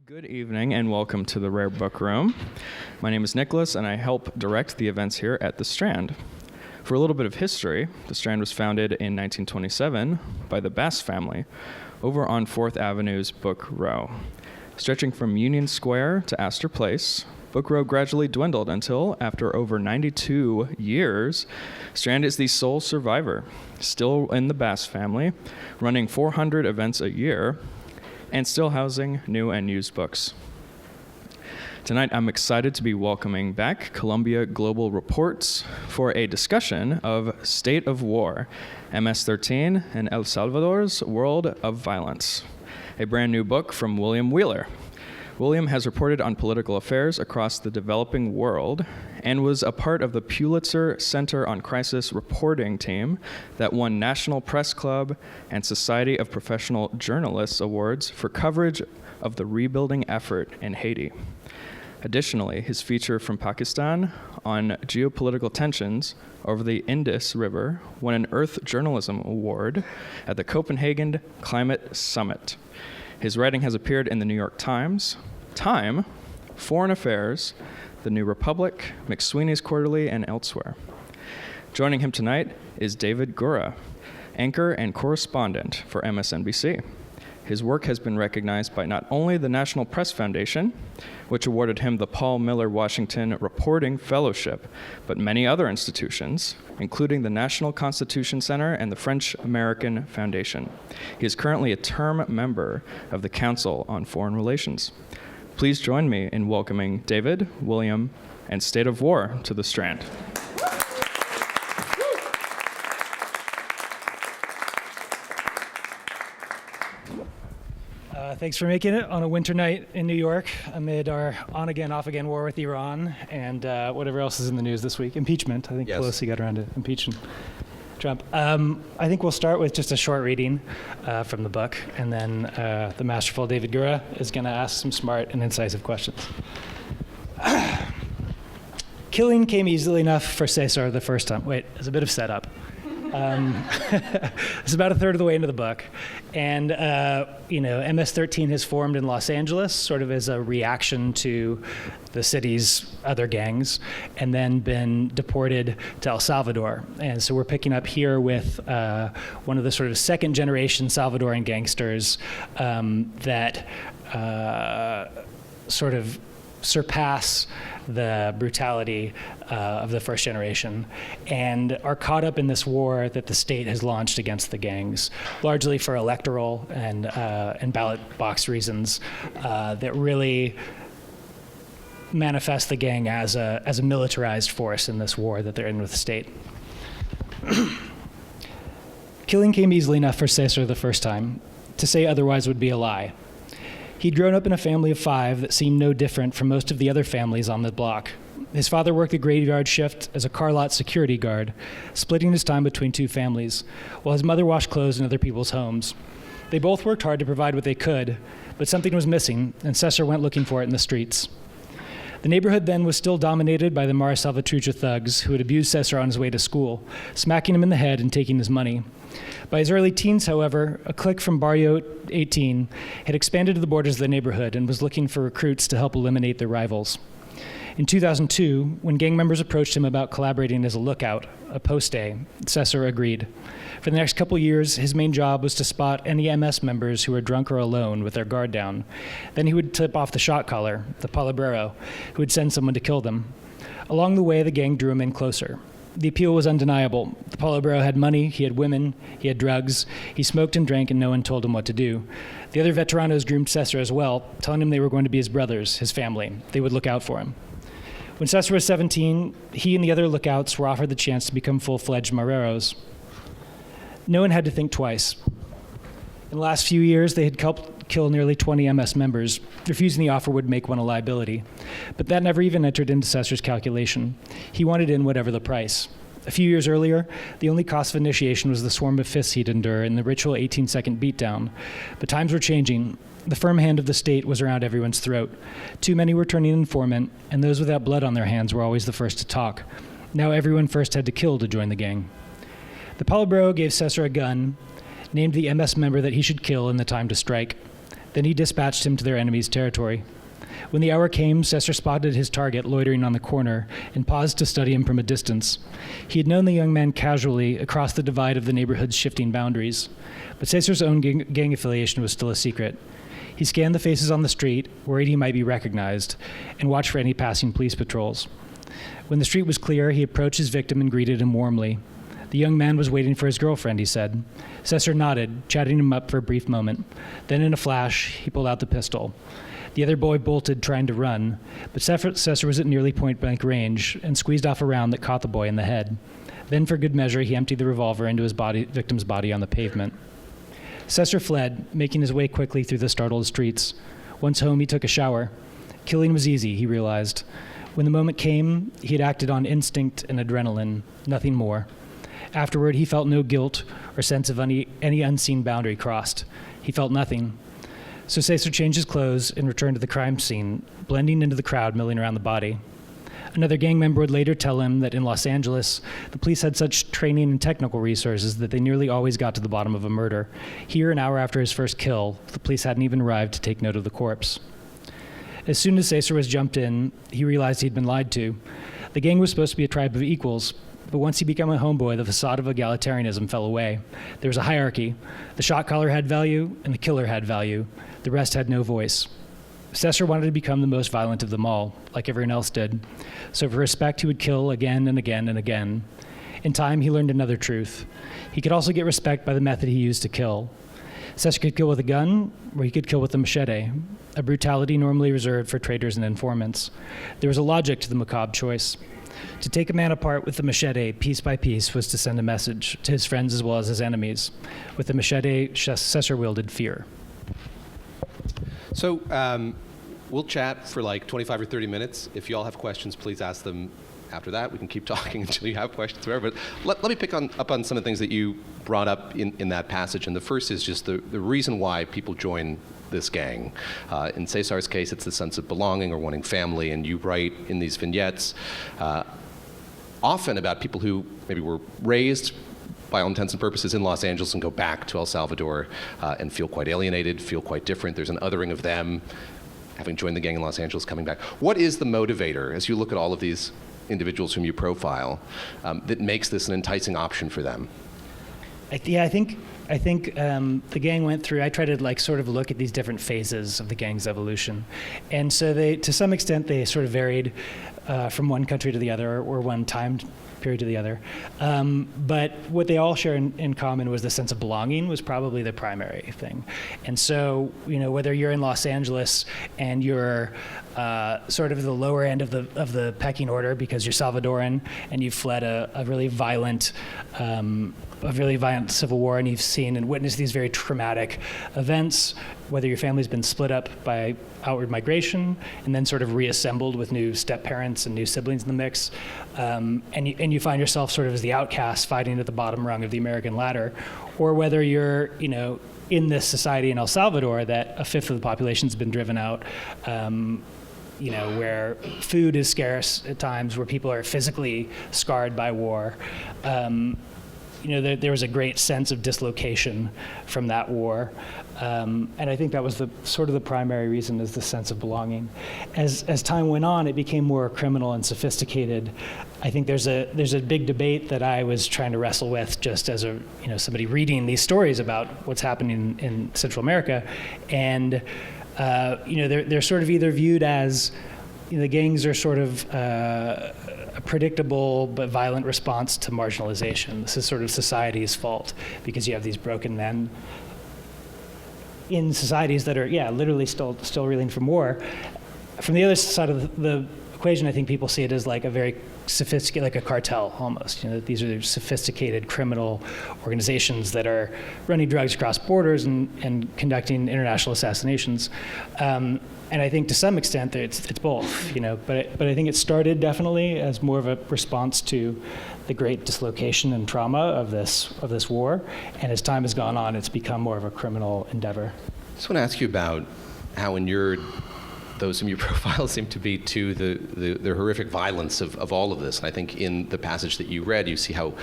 Good evening and welcome to the Rare Book Room. My name is Nicholas and I help direct the events here at the Strand. For a little bit of history, the Strand was founded in 1927 by the Bass family over on 4th Avenue's Book Row. Stretching from Union Square to Astor Place, Book Row gradually dwindled until, after over 92 years, Strand is the sole survivor, still in the Bass family, running 400 events a year, and still housing new and used books. Tonight, I'm excited to be welcoming back Columbia Global Reports for a discussion of State of War, MS-13 and El Salvador's World of Violence, a brand new book from William Wheeler. William has reported on political affairs across the developing world and was a part of the Pulitzer Center on Crisis reporting team that won National Press Club and Society of Professional Journalists awards for coverage of the rebuilding effort in Haiti. Additionally, his feature from Pakistan on geopolitical tensions over the Indus River won an Earth Journalism Award at the Copenhagen Climate Summit. His writing has appeared in the New York Times, Time, Foreign Affairs, The New Republic, McSweeney's Quarterly, and elsewhere. Joining him tonight is David Gura, anchor and correspondent for MSNBC. His work has been recognized by not only the National Press Foundation, which awarded him the Paul Miller Washington Reporting Fellowship, but many other institutions, including the National Constitution Center and the French-American Foundation. He is currently a term member of the Council on Foreign Relations. Please join me in welcoming David, William, and State of War to the Strand. Thanks for making it on a winter night in New York amid our on-again, off-again war with Iran and whatever else is in the news this week. Impeachment. I think Yes. Pelosi got around to impeaching Trump. I think we'll start with just a short reading from the book, and then the masterful David Gura is going to ask some smart and incisive questions. Killing came easily enough for Cesar the first time. Wait, there's a bit of setup. It's about a third of the way into the book. And, MS-13 has formed in Los Angeles sort of as a reaction to the city's other gangs, and then been deported to El Salvador. And so we're picking up here with one of the sort of second generation Salvadoran gangsters that sort of surpass the brutality of the first generation and are caught up in this war that the state has launched against the gangs, largely for electoral and ballot box reasons that really manifest the gang as a militarized force in this war that they're in with the state. Killing came easily enough for Cesar the first time. To say otherwise would be a lie. He'd grown up in a family of 5 that seemed no different from most of the other families on the block. His father worked the graveyard shift as a car lot security guard, splitting his time between 2 families, while his mother washed clothes in other people's homes. They both worked hard to provide what they could, but something was missing, and Cesar went looking for it in the streets. The neighborhood then was still dominated by the Mara Salvatrucha thugs who had abused Cesar on his way to school, smacking him in the head and taking his money. By his early teens, however, a clique from Barrio 18 had expanded to the borders of the neighborhood and was looking for recruits to help eliminate their rivals. In 2002, when gang members approached him about collaborating as a lookout, a poste, Cesar agreed. For the next couple years, his main job was to spot any MS members who were drunk or alone with their guard down. Then he would tip off the shot caller, the palabrero, who would send someone to kill them. Along the way, the gang drew him in closer. The appeal was undeniable. The palabrero had money, he had women, he had drugs, he smoked and drank, and no one told him what to do. The other veteranos groomed Cesar as well, telling him they were going to be his brothers, his family. They would look out for him. When Cesar was 17, he and the other lookouts were offered the chance to become full-fledged mareros. No one had to think twice. In the last few years, they had helped kill nearly 20 MS members. Refusing the offer would make one a liability. But that never even entered into Cesar's calculation. He wanted in whatever the price. A few years earlier, the only cost of initiation was the swarm of fists he'd endure in the ritual 18-second beatdown. But times were changing. The firm hand of the state was around everyone's throat. Too many were turning informant, and those without blood on their hands were always the first to talk. Now everyone first had to kill to join the gang. The palabrero gave Cesar a gun, named the MS member that he should kill and the time to strike. Then he dispatched him to their enemy's territory. When the hour came, Cesar spotted his target loitering on the corner and paused to study him from a distance. He had known the young man casually across the divide of the neighborhood's shifting boundaries, but Cesar's own gang affiliation was still a secret. He scanned the faces on the street, worried he might be recognized, and watched for any passing police patrols. When the street was clear, he approached his victim and greeted him warmly. The young man was waiting for his girlfriend, he said. Cesar nodded, chatting him up for a brief moment. Then in a flash, he pulled out the pistol. The other boy bolted, trying to run, but Cesar was at nearly point-blank range and squeezed off a round that caught the boy in the head. Then, for good measure, he emptied the revolver into his victim's body on the pavement. Cesar fled, making his way quickly through the startled streets. Once home, he took a shower. Killing was easy, he realized. When the moment came, he had acted on instinct and adrenaline, nothing more. Afterward, he felt no guilt or sense of any unseen boundary crossed. He felt nothing. So Cesar changed his clothes and returned to the crime scene, blending into the crowd milling around the body. Another gang member would later tell him that in Los Angeles, the police had such training and technical resources that they nearly always got to the bottom of a murder. Here, an hour after his first kill, the police hadn't even arrived to take note of the corpse. As soon as Cesar was jumped in, he realized he'd been lied to. The gang was supposed to be a tribe of equals, but once he became a homeboy, the facade of egalitarianism fell away. There was a hierarchy. The shot caller had value, and the killer had value. The rest had no voice. Cesar wanted to become the most violent of them all, like everyone else did. So for respect, he would kill again and again and again. In time, he learned another truth. He could also get respect by the method he used to kill. Cesar could kill with a gun, or he could kill with a machete, a brutality normally reserved for traitors and informants. There was a logic to the macabre choice. To take a man apart with the machete, piece by piece, was to send a message to his friends as well as his enemies. With the machete, Cesar wielded fear. So we'll chat for like 25 or 30 minutes. If you all have questions, please ask them after that. We can keep talking until you have questions, whatever. But let me pick up on some of the things that you brought up in that passage. And the first is just the reason why people join this gang. In Cesar's case, it's the sense of belonging or wanting family. And you write in these vignettes often about people who maybe were raised by all intents and purposes in Los Angeles and go back to El Salvador and feel quite alienated, feel quite different. There's an othering of them, having joined the gang in Los Angeles, coming back. What is the motivator, as you look at all of these individuals whom you profile, that makes this an enticing option for them? I think the gang went through, I try to sort of look at these different phases of the gang's evolution. And so to some extent, they sort of varied from one country to the other or one time period to the other. But what they all share in common was the sense of belonging was probably the primary thing. And so, whether you're in Los Angeles and you're sort of the lower end of the pecking order because you're Salvadoran and you've fled a really violent civil war, and you've seen and witnessed these very traumatic events, whether your family's been split up by outward migration and then sort of reassembled with new step-parents and new siblings in the mix, and you find yourself sort of as the outcast fighting at the bottom rung of the American ladder, or whether you're, in this society in El Salvador that a fifth of the population's been driven out, where food is scarce at times, where people are physically scarred by war. There was a great sense of dislocation from that war. And I think that was the primary reason, is the sense of belonging. As time went on, it became more criminal and sophisticated. I think there's a big debate that I was trying to wrestle with just as somebody reading these stories about what's happening in Central America. And they're sort of either viewed as, the gangs are sort of a predictable but violent response to marginalization. This is sort of society's fault because you have these broken men in societies that are, literally still reeling from war. From the other side of the equation, I think people see it as like a very sophisticated, like a cartel almost. These are sophisticated criminal organizations that are running drugs across borders and conducting international assassinations. And I think to some extent it's both, But I think it started definitely as more of a response to the great dislocation and trauma of this war, and as time has gone on, it's become more of a criminal endeavor. I just want to ask you about how those whom you profile seem to be to the horrific violence of all of this. And I think in the passage that you read, you see how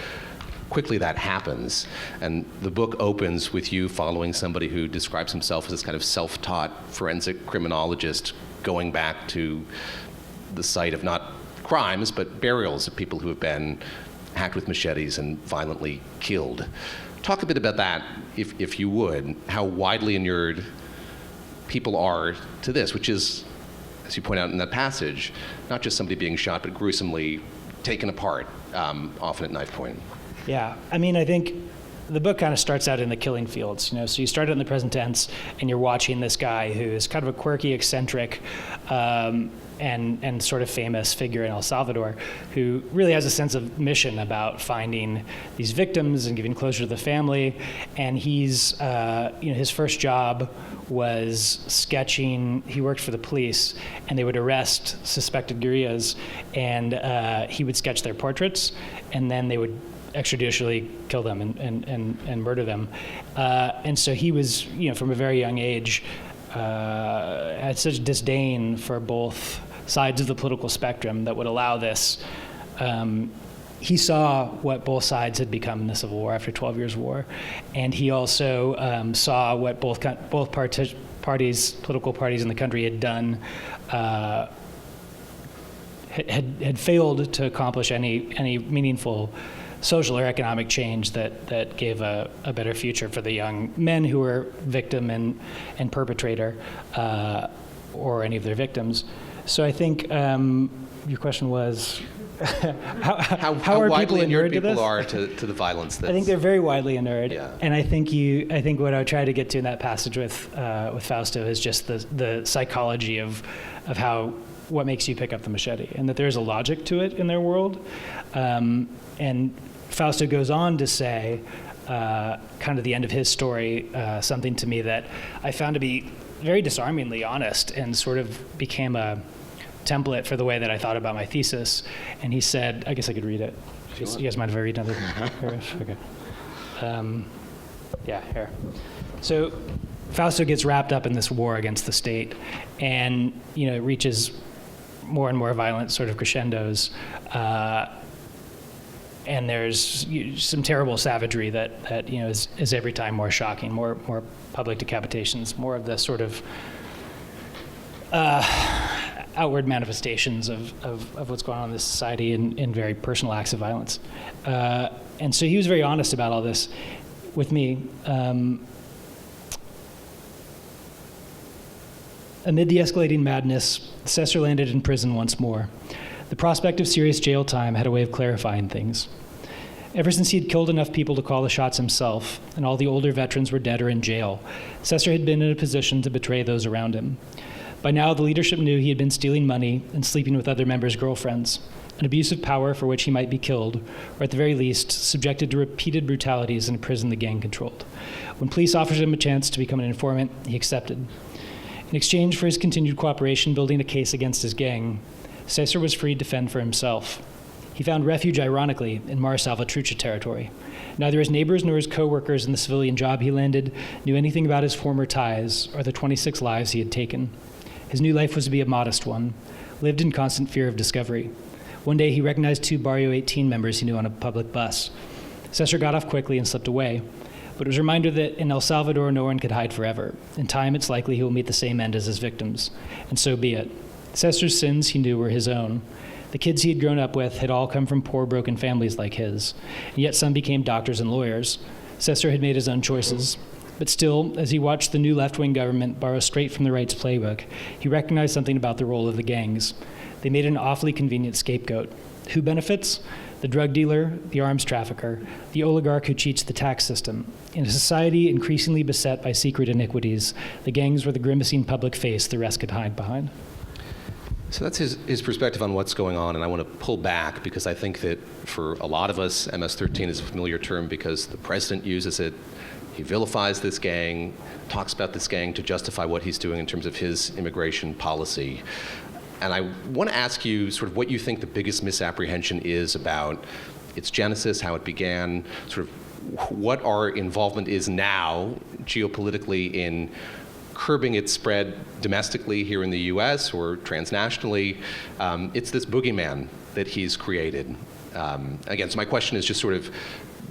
quickly that happens. And the book opens with you following somebody who describes himself as this kind of self-taught forensic criminologist going back to the site of not crimes, but burials of people who have been hacked with machetes and violently killed. Talk a bit about that, if you would, how widely inured people are to this, which is, as you point out in that passage, not just somebody being shot, but gruesomely taken apart, often at knife point. Yeah, I mean, I think the book kind of starts out in the killing fields, you know. So you start in the present tense, and you're watching this guy who is kind of a quirky, eccentric, and sort of famous figure in El Salvador, who really has a sense of mission about finding these victims and giving closure to the family. And he's, his first job was sketching. He worked for the police, and they would arrest suspected guerrillas, and he would sketch their portraits, and then they would extrajudicially kill them and murder them. And so he was, from a very young age, had such disdain for both sides of the political spectrum that would allow this. He saw what both sides had become in the Civil War after 12 years' war, and he also saw what both parties, political parties in the country had done, had failed to accomplish any meaningful social or economic change that gave a better future for the young men who were victim and perpetrator, or any of their victims. So I think your question was, how are widely people inured to people this? are to the violence. I think they're very widely inured, Yeah. and I think what I try to get to in that passage with Fausto is just the psychology of what makes you pick up the machete, and that there's a logic to it in their world. And Fausto goes on to say, kind of the end of his story, something to me that I found to be very disarmingly honest, and sort of became a template for the way that I thought about my thesis. And he said, I guess I could read it. You guys mind if I read another paragraph? Okay. Here. So Fausto gets wrapped up in this war against the state, and it reaches more and more violent sort of crescendos. And there's some terrible savagery that is every time more shocking, more public decapitations, more of the sort of outward manifestations of what's going on in this society in very personal acts of violence. And so he was very honest about all this with me. Amid the escalating madness, Cesar landed in prison once more. The prospect of serious jail time had a way of clarifying things. Ever since he had killed enough people to call the shots himself, and all the older veterans were dead or in jail, Cesar had been in a position to betray those around him. By now, the leadership knew he had been stealing money and sleeping with other members' girlfriends, an abuse of power for which he might be killed, or at the very least, subjected to repeated brutalities in a prison the gang controlled. When police offered him a chance to become an informant, he accepted. In exchange for his continued cooperation building a case against his gang, Cesar was free to fend for himself. He found refuge, ironically, in Mar Salvatrucha territory. Neither his neighbors nor his co-workers in the civilian job he landed knew anything about his former ties or the 26 lives he had taken. His new life was to be a modest one, lived in constant fear of discovery. One day he recognized 2 Barrio 18 members he knew on a public bus. Cesar got off quickly and slipped away, but it was a reminder that in El Salvador no one could hide forever. In time it's likely he will meet the same end as his victims, and so be it. Cesar's sins, he knew, were his own. The kids he had grown up with had all come from poor, broken families like his, and yet some became doctors and lawyers. Cesar had made his own choices. But still, as he watched the new left-wing government borrow straight from the right's playbook, he recognized something about the role of the gangs. They made an awfully convenient scapegoat. Who benefits? The drug dealer, the arms trafficker, the oligarch who cheats the tax system. In a society increasingly beset by secret iniquities, the gangs were the grimacing public face the rest could hide behind. So that's his perspective on what's going on, and I want to pull back because I think that for a lot of us, MS-13 is a familiar term because the president uses it. He vilifies this gang, talks about this gang to justify what he's doing in terms of his immigration policy. And I want to ask you sort of what you think the biggest misapprehension is about its genesis, how it began, sort of what our involvement is now geopolitically in curbing its spread domestically here in the US or transnationally. It's this boogeyman that he's created. Again, so my question is just sort of,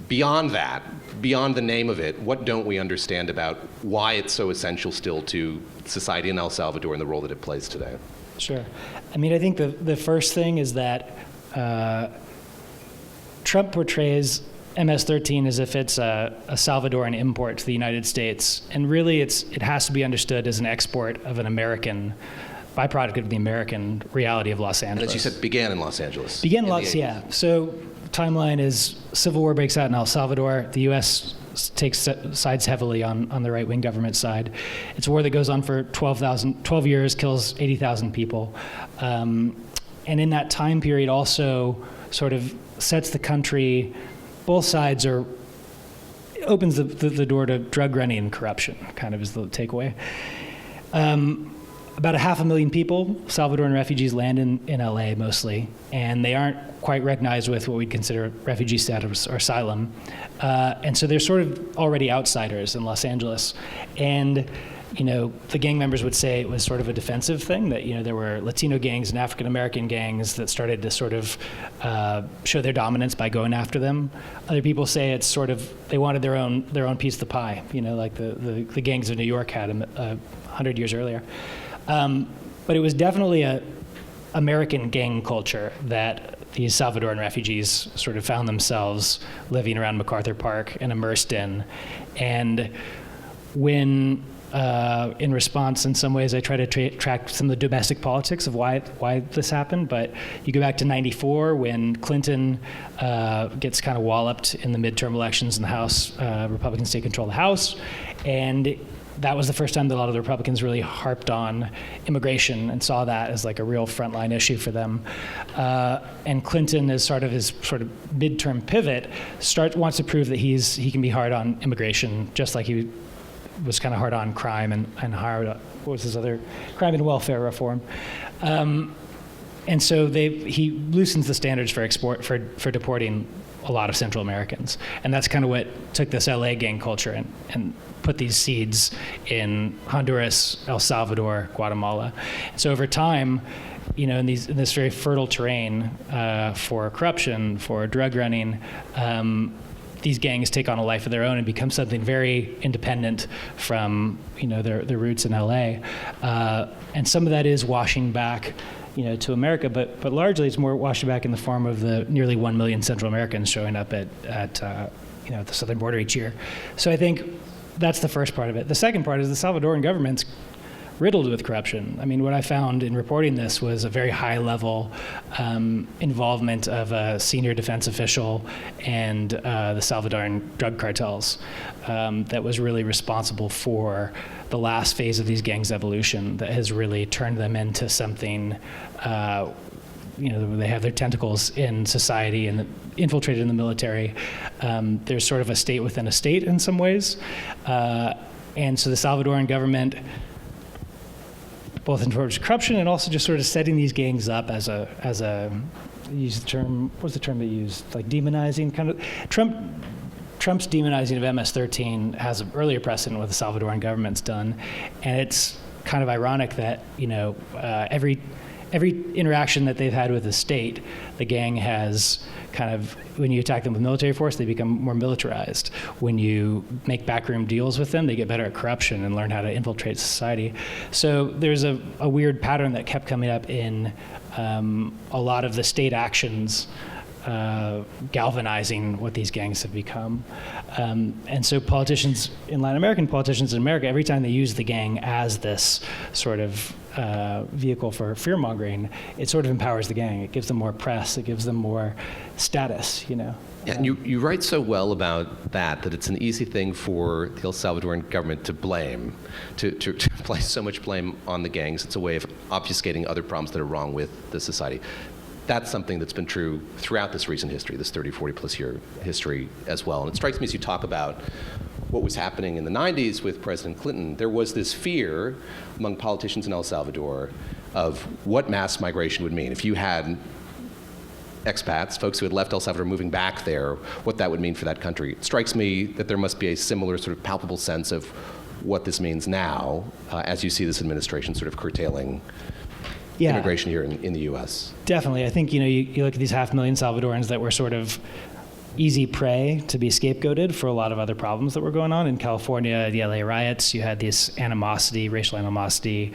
beyond that, beyond the name of it, what don't we understand about why it's so essential still to society in El Salvador and the role that it plays today? Sure. I mean, I think the first thing is that Trump portrays MS-13 as if it's a Salvadoran import to the United States. And really, it has to be understood as an export of an American byproduct of the American reality of Los Angeles. And as you said, began in Los Angeles. Began in Los, yeah. So timeline is Civil War breaks out in El Salvador. The U.S. takes sides heavily on the right-wing government side. It's a war that goes on for 12 years, kills 80,000 people. And in that time period also sort of sets the country, both sides opens the door to drug running and corruption, kind of is the takeaway. About 500,000 people, Salvadoran refugees, land in LA mostly, and they aren't quite recognized with what we'd consider refugee status or asylum. And so they're sort of already outsiders in Los Angeles. And, the gang members would say it was sort of a defensive thing, that, there were Latino gangs and African-American gangs that started to sort of show their dominance by going after them. Other people say it's sort of, they wanted their own piece of the pie, like the gangs of New York had 100 years earlier. But it was definitely a American gang culture that these Salvadoran refugees sort of found themselves living around MacArthur Park and immersed in. And when, in response, in some ways, I try to track some of the domestic politics of why this happened. But you go back to '94 when Clinton gets kind of walloped in the midterm elections in the House. Republicans take control of the House, and that was the first time that a lot of the Republicans really harped on immigration and saw that as like a real frontline issue for them. And Clinton, as sort of his midterm pivot, wants to prove that he can be hard on immigration, just like he was kind of hard on crime and hard, what was his other, crime and welfare reform. And so he loosens the standards for deporting a lot of Central Americans. And that's kind of what took this LA gang culture and put these seeds in Honduras, El Salvador, Guatemala. So over time, in this very fertile terrain for corruption, for drug running, these gangs take on a life of their own and become something very independent from their roots in LA. And some of that is washing back to America, but largely it's more washing back in the form of the nearly 1 million Central Americans showing up at the southern border each year. So I think that's the first part of it. The second part is the Salvadoran government's riddled with corruption. I mean, what I found in reporting this was a very high-level involvement of a senior defense official and the Salvadoran drug cartels that was really responsible for the last phase of these gangs' evolution that has really turned them into something, they have their tentacles in society and infiltrated in the military. There's sort of a state within a state in some ways. And so the Salvadoran government, both in terms of corruption and also just sort of setting these gangs up as a use the term, what's the term they used? Like demonizing, kind of. Trump's demonizing of MS-13 has an earlier precedent what the Salvadoran government's done, and it's kind of ironic that every interaction that they've had with the state, the gang has kind of, when you attack them with military force, they become more militarized. When you make backroom deals with them, they get better at corruption and learn how to infiltrate society. So there's a weird pattern that kept coming up in a lot of the state actions galvanizing what these gangs have become. And so politicians in Latin American politicians in America, every time they use the gang as this sort of vehicle for fear-mongering, it sort of empowers the gang. It gives them more press. It gives them more status, Yeah, and you write so well about that it's an easy thing for the El Salvadoran government to blame, to place so much blame on the gangs. It's a way of obfuscating other problems that are wrong with the society. That's something that's been true throughout this recent history, this 30, 40 plus year history as well. And it strikes me as you talk about what was happening in the 90s with President Clinton, there was this fear among politicians in El Salvador of what mass migration would mean. If you had expats, folks who had left El Salvador moving back there, what that would mean for that country. It strikes me that there must be a similar sort of palpable sense of what this means now as you see this administration sort of curtailing immigration here in the U.S. Definitely. I think, you look at these 500,000 Salvadorans that were sort of easy prey to be scapegoated for a lot of other problems that were going on. In California, the LA riots, you had this animosity, racial animosity.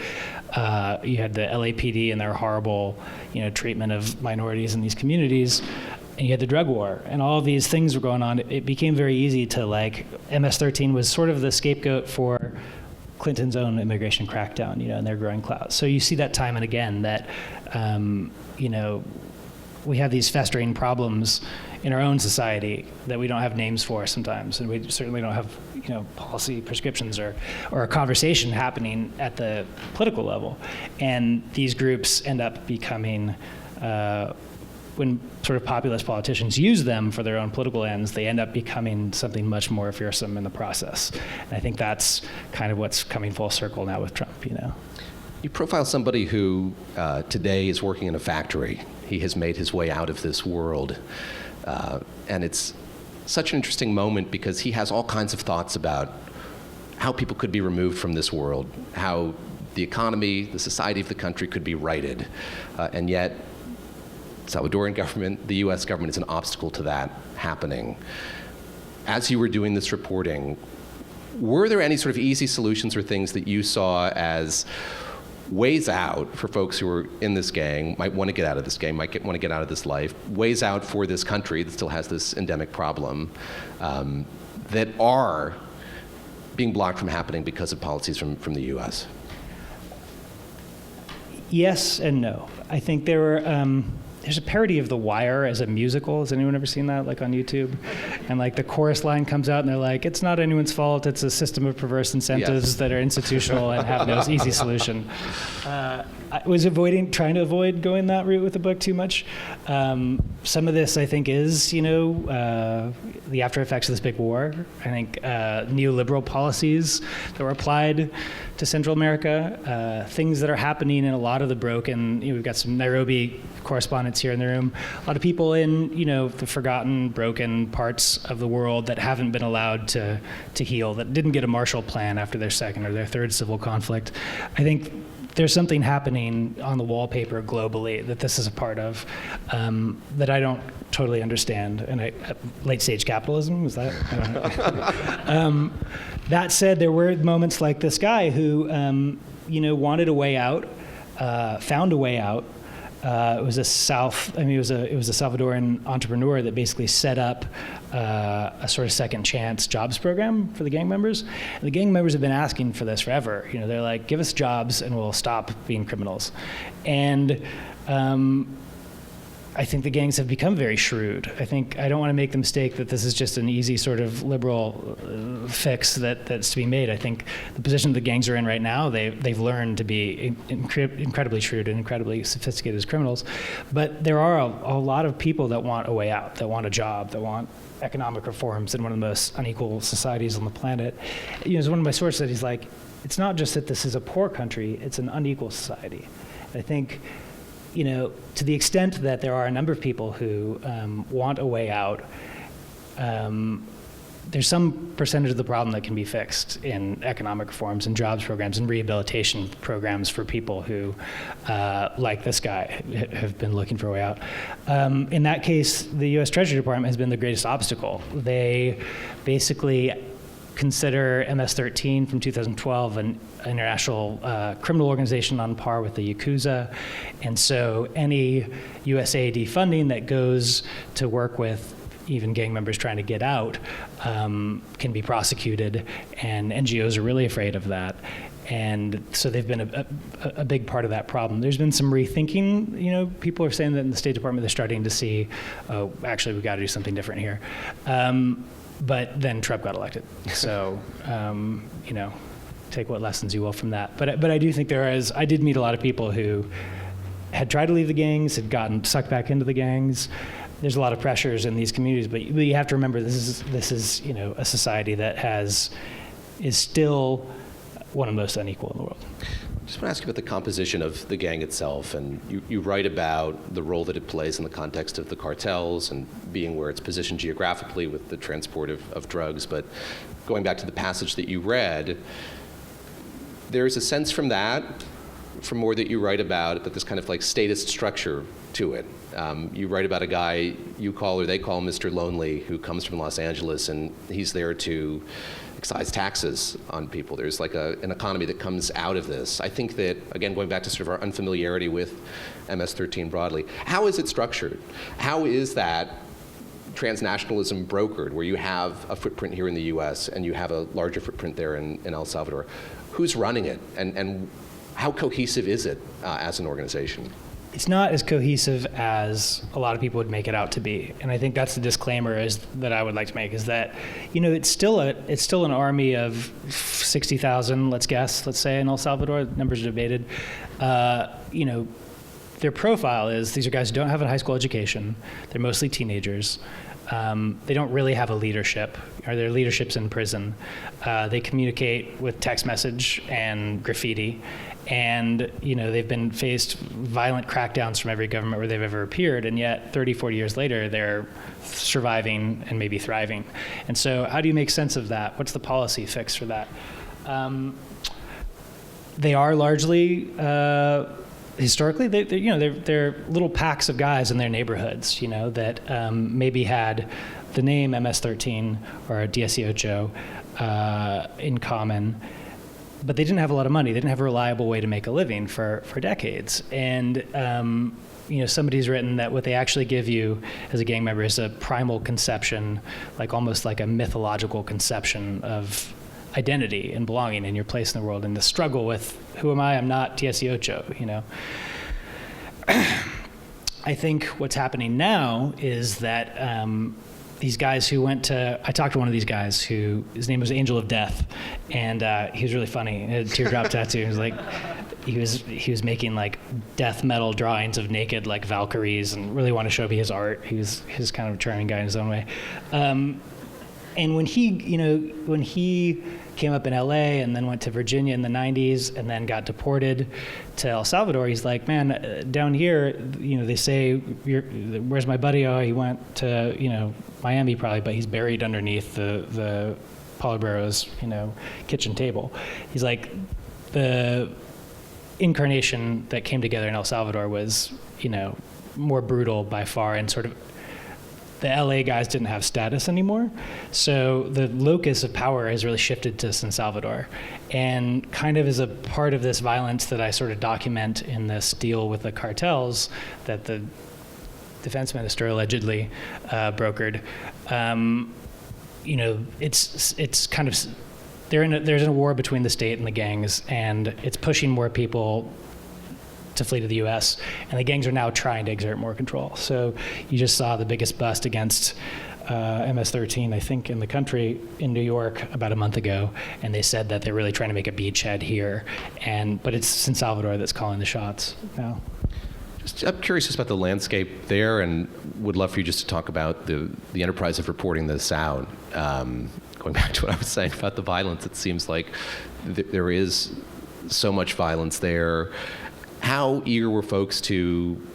You had the LAPD and their horrible, treatment of minorities in these communities. And you had the drug war, and all of these things were going on. It became very easy to, MS-13 was sort of the scapegoat for Clinton's own immigration crackdown, and their growing clout. So you see that time and again that, we have these festering problems in our own society that we don't have names for sometimes, and we certainly don't have, policy prescriptions or a conversation happening at the political level. And these groups end up becoming, when sort of populist politicians use them for their own political ends, they end up becoming something much more fearsome in the process. And I think that's kind of what's coming full circle now with Trump, You profile somebody who today is working in a factory. He has made his way out of this world. And it's such an interesting moment because he has all kinds of thoughts about how people could be removed from this world, how the economy, the society of the country could be righted. And yet, Salvadoran government, the US government is an obstacle to that happening. As you were doing this reporting, were there any sort of easy solutions or things that you saw as ways out for folks who are in this gang, might want to get out of this gang, want to get out of this life, ways out for this country that still has this endemic problem, that are being blocked from happening because of policies from the US? Yes and no. I think there were, there's a parody of The Wire as a musical. Has anyone ever seen that, on YouTube? And the chorus line comes out and they're like, it's not anyone's fault, it's a system of perverse incentives that are institutional and have no easy solution. I was trying to avoid going that route with the book too much. Some of this, I think, is, the after effects of this big war. I think neoliberal policies that were applied to Central America, things that are happening in a lot of the broken, we've got some Nairobi correspondents here in the room, a lot of people in, the forgotten, broken parts of the world that haven't been allowed to heal, that didn't get a Marshall Plan after their second or their third civil conflict. I think there's something happening on the wallpaper globally that this is a part of that I don't totally understand. And late stage capitalism, is that? I don't know. That said, there were moments like this guy who, wanted a way out, found a way out. It was a Salvadoran entrepreneur that basically set up a sort of second chance jobs program for the gang members. And the gang members have been asking for this forever. They're like, give us jobs and we'll stop being criminals. And I think the gangs have become very shrewd. I don't want to make the mistake that this is just an easy sort of liberal fix that's to be made. I think the position the gangs are in right now, they've learned to be incredibly shrewd and incredibly sophisticated as criminals. But there are a lot of people that want a way out, that want a job, that want economic reforms in one of the most unequal societies on the planet. As one of my sources said, he's like, it's not just that this is a poor country, it's an unequal society. I think, to the extent that there are a number of people who want a way out, there's some percentage of the problem that can be fixed in economic reforms and jobs programs and rehabilitation programs for people who, like this guy, have been looking for a way out. In that case, the U.S. Treasury Department has been the greatest obstacle. They basically consider MS-13 from 2012 an international criminal organization on par with the Yakuza. And so any USAID funding that goes to work with even gang members trying to get out can be prosecuted, and NGOs are really afraid of that. And so they've been a big part of that problem. There's been some rethinking. People are saying that in the State Department they're starting to see, oh, actually we've got to do something different here. But then Trump got elected. So, take what lessons you will from that. But I do think I did meet a lot of people who had tried to leave the gangs, had gotten sucked back into the gangs. There's a lot of pressures in these communities, but you have to remember this is a society that is still one of the most unequal in the world. I just want to ask you about the composition of the gang itself, and you write about the role that it plays in the context of the cartels and being where it's positioned geographically with the transport of drugs. But going back to the passage that you read, there's a sense from that from more that you write about, but this kind of like statist structure to it. You write about a guy you call, or they call, Mr. Lonely, who comes from Los Angeles, and he's there to excise taxes on people. There's like an economy that comes out of this. I think that, again, going back to sort of our unfamiliarity with MS-13 broadly, how is it structured? How is that transnationalism brokered, where you have a footprint here in the US and you have a larger footprint there in El Salvador? Who's running it, and how cohesive is it as an organization? It's not as cohesive as a lot of people would make it out to be, and I think that's the disclaimer that I would like to make, is that, it's still an army of 60,000, let's say, in El Salvador. Numbers are debated. Their profile is, these are guys who don't have a high school education. They're mostly teenagers. They don't really have a leadership, or their leadership's in prison. They communicate with text message and graffiti. And, they've been faced violent crackdowns from every government where they've ever appeared, and yet 30, 40 years later, they're surviving and maybe thriving. And so how do you make sense of that? What's the policy fix for that? They are largely, historically, they're little packs of guys in their neighborhoods, that maybe had the name MS-13 or 18 in common, but they didn't have a lot of money. They didn't have a reliable way to make a living for decades. And somebody's written that what they actually give you as a gang member is a primal conception, almost like a mythological conception of identity and belonging and your place in the world, and the struggle with, who am I? I'm not 18, I think what's happening now is that these guys who I talked to one of these guys his name was Angel of Death, and he was really funny. He had a teardrop tattoo. He was making death metal drawings of naked Valkyries, and really wanted to show me his art. He was kind of a charming guy in his own way. And when he came up in LA and then went to Virginia in the 90s and then got deported to El Salvador, he's like, man, down here, they say, where's my buddy? Oh, he went to, Miami probably, but he's buried underneath the Polibrero's, kitchen table. He's like, the incarnation that came together in El Salvador was, more brutal by far, and sort of the LA guys didn't have status anymore. So the locus of power has really shifted to San Salvador. And kind of as a part of this violence that I sort of document in this deal with the cartels that the defense minister allegedly brokered, it's kind of, there's a war between the state and the gangs, and it's pushing more people to flee to the U.S., and the gangs are now trying to exert more control. So you just saw the biggest bust against MS-13, I think, in the country in New York about a month ago, and they said that they're really trying to make a beachhead here, but it's San Salvador that's calling the shots now. I'm curious just about the landscape there, and would love for you just to talk about the enterprise of reporting this out. Going back to what I was saying about the violence, it seems like there is so much violence there. How eager were folks to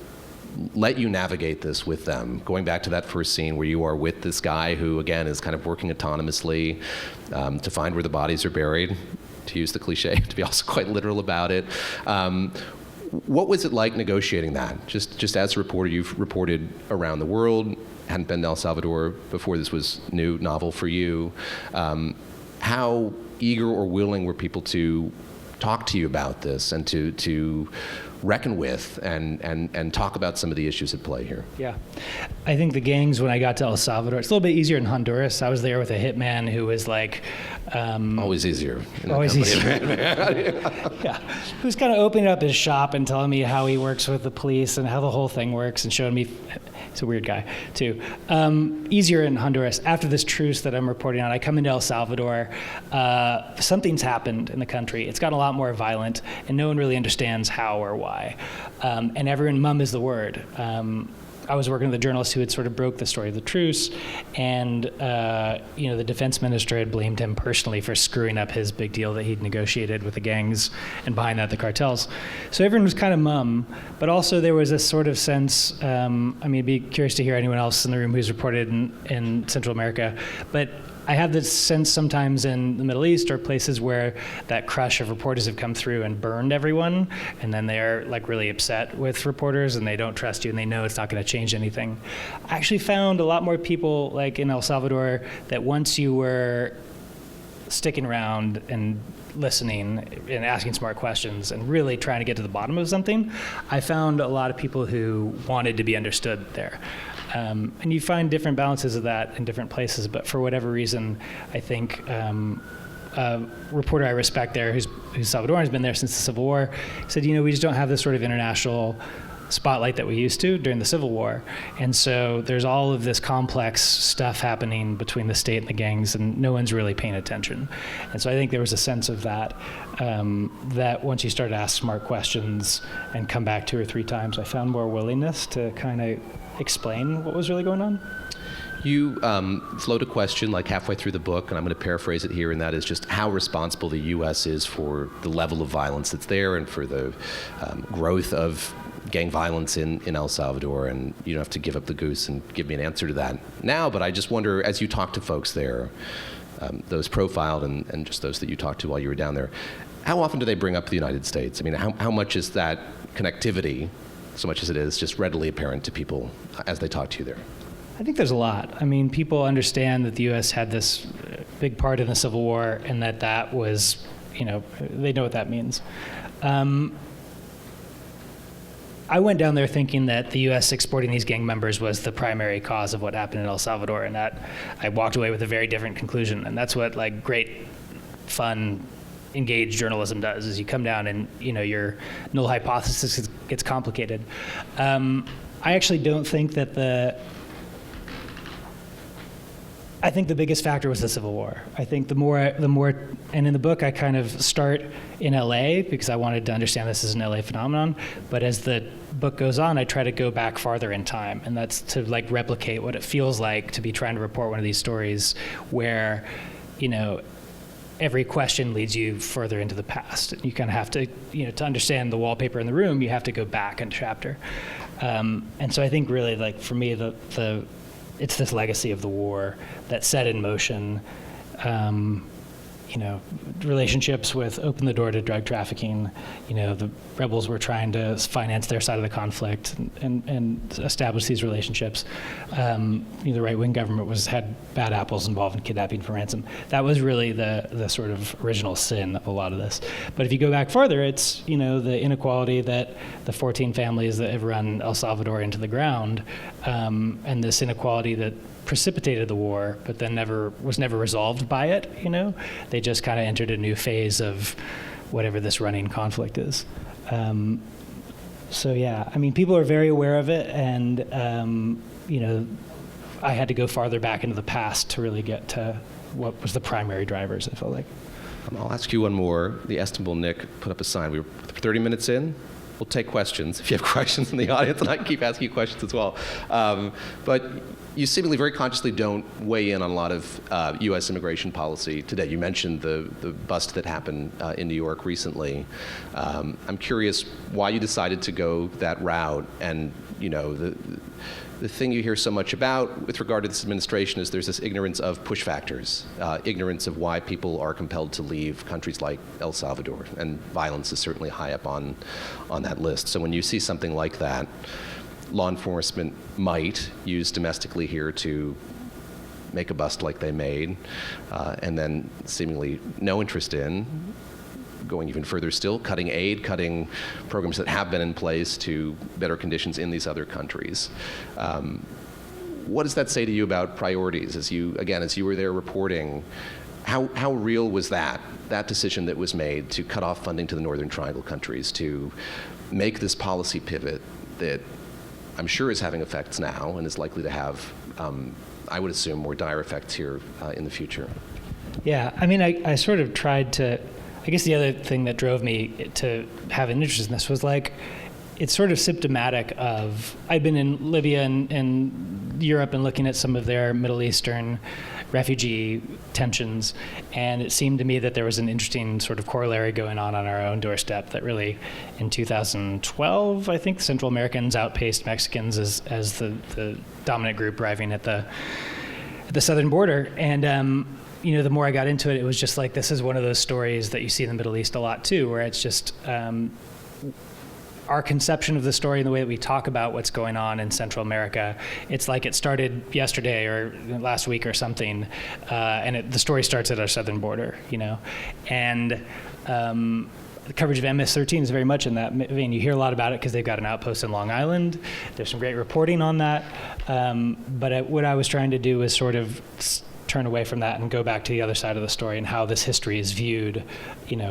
let you navigate this with them? Going back to that first scene where you are with this guy who, again, is kind of working autonomously to find where the bodies are buried, to use the cliche, to be also quite literal about it. What was it like negotiating that? Just as a reporter, you've reported around the world, hadn't been to El Salvador before. This was new, novel for you. How eager or willing were people to talk to you about this and to reckon with and talk about some of the issues at play here? Yeah. I think the gangs, when I got to El Salvador, it's a little bit easier in Honduras. I was there with a hitman who was like... always easier. Always easier. Yeah. Who's kind of opening up his shop and telling me how he works with the police and how the whole thing works, and showing me... He's a weird guy, too. Easier in Honduras. After this truce that I'm reporting on, I come into El Salvador. Something's happened in the country. It's gotten a lot more violent, and no one really understands how or why. And everyone, mum is the word. I was working with a journalist who had sort of broke the story of the truce, and the defense minister had blamed him personally for screwing up his big deal that he'd negotiated with the gangs, and behind that the cartels. So everyone was kind of mum, but also there was this sort of sense, I'd be curious to hear anyone else in the room who's reported in Central America, but I have this sense sometimes in the Middle East or places where that crush of reporters have come through and burned everyone, and then they're like really upset with reporters and they don't trust you and they know it's not going to change anything. I actually found a lot more people like in El Salvador that once you were sticking around and listening and asking smart questions and really trying to get to the bottom of something, I found a lot of people who wanted to be understood there. And you find different balances of that in different places, but for whatever reason, I think a reporter I respect there, who's Salvadoran, has been there since the Civil War, said, we just don't have this sort of international spotlight that we used to during the Civil War. And so there's all of this complex stuff happening between the state and the gangs, and no one's really paying attention. And so I think there was a sense of that, that once you start to ask smart questions and come back 2 or 3 times, I found more willingness to kind of explain what was really going on. You float a question like halfway through the book, and I'm going to paraphrase it here, and that is just how responsible the U.S. is for the level of violence that's there and for the growth of gang violence in El Salvador. And you don't have to give up the goose and give me an answer to that now, but I just wonder, as you talk to folks there, those profiled and just those that you talked to while you were down there, how often do they bring up the United States? I mean, how much is that connectivity, so much as it is just readily apparent to people as they talk to you there? I think there's a lot. I mean, people understand that the U.S. had this big part in the Civil War and that was, they know what that means. I went down there thinking that the U.S. exporting these gang members was the primary cause of what happened in El Salvador, and that I walked away with a very different conclusion. And that's what great, fun, engaged journalism does, is you come down and, your null hypothesis gets complicated. I actually don't think that I think the biggest factor was the Civil War. I think the more, and in the book I kind of start in LA because I wanted to understand this as an LA phenomenon, but as the book goes on, I try to go back farther in time, and that's to replicate what it feels like to be trying to report one of these stories where, every question leads you further into the past. You kind of have to, to understand the wallpaper in the room, you have to go back a chapter. And so I think really, for me, it's this legacy of the war that set in motion, relationships with open the door to drug trafficking. The rebels were trying to finance their side of the conflict and establish these relationships. The right-wing government had bad apples involved in kidnapping for ransom. That was really the sort of original sin of a lot of this. But if you go back farther, it's the inequality that the 14 families that have run El Salvador into the ground, and this inequality that precipitated the war, but then was never resolved by it. They just kind of entered a new phase of whatever this running conflict is. So yeah, I mean, people are very aware of it, and I had to go farther back into the past to really get to what was the primary drivers, I felt like. I'll ask you one more. The estimable Nick put up a sign. We were 30 minutes in. We'll take questions if you have questions in the audience, and I can keep asking you questions as well. But you seemingly very consciously don't weigh in on a lot of U.S. immigration policy today. You mentioned the bust that happened in New York recently. I'm curious why you decided to go that route, and the thing you hear so much about with regard to this administration is there's this ignorance of push factors, ignorance of why people are compelled to leave countries like El Salvador, and violence is certainly high up on that list. So when you see something like that, law enforcement might use domestically here to make a bust like they made, and then seemingly no interest in going even further still, cutting aid, cutting programs that have been in place to better conditions in these other countries. What does that say to you about priorities as you were there reporting? How real was that decision that was made to cut off funding to the Northern Triangle countries, to make this policy pivot that I'm sure is having effects now and is likely to have, I would assume, more dire effects here in the future? Yeah, I mean, I sort of tried to, I guess the other thing that drove me to have an interest in this was it's sort of symptomatic of, I'd been in Libya and Europe and looking at some of their Middle Eastern refugee tensions, and it seemed to me that there was an interesting sort of corollary going on our own doorstep, that really in 2012, I think, Central Americans outpaced Mexicans as the dominant group arriving at the southern border. And the more I got into it, it was just like, this is one of those stories that you see in the Middle East a lot too, where it's just our conception of the story and the way that we talk about what's going on in Central America, it's like it started yesterday or last week or something, and the story starts at our southern border, and the coverage of MS-13 is very much in that vein. You hear a lot about it because they've got an outpost in Long Island. There's some great reporting on that, but what I was trying to do was sort of turn away from that and go back to the other side of the story and how this history is viewed,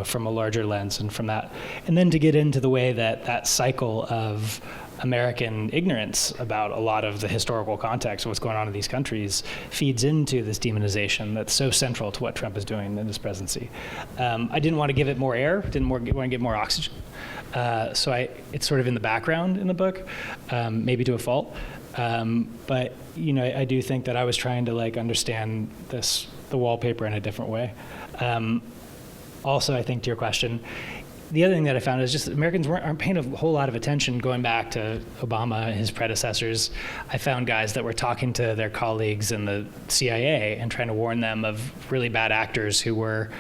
from a larger lens, and from that, and then to get into the way that cycle of American ignorance about a lot of the historical context of what's going on in these countries feeds into this demonization that's so central to what Trump is doing in his presidency. I didn't want to give it more air, didn't want to give more oxygen, so it's sort of in the background in the book, maybe to a fault. But I do think that I was trying to understand the wallpaper in a different way. Also, I think to your question, the other thing that I found is just that Americans aren't paying a whole lot of attention going back to Obama and his predecessors. I found guys that were talking to their colleagues in the CIA and trying to warn them of really bad actors who were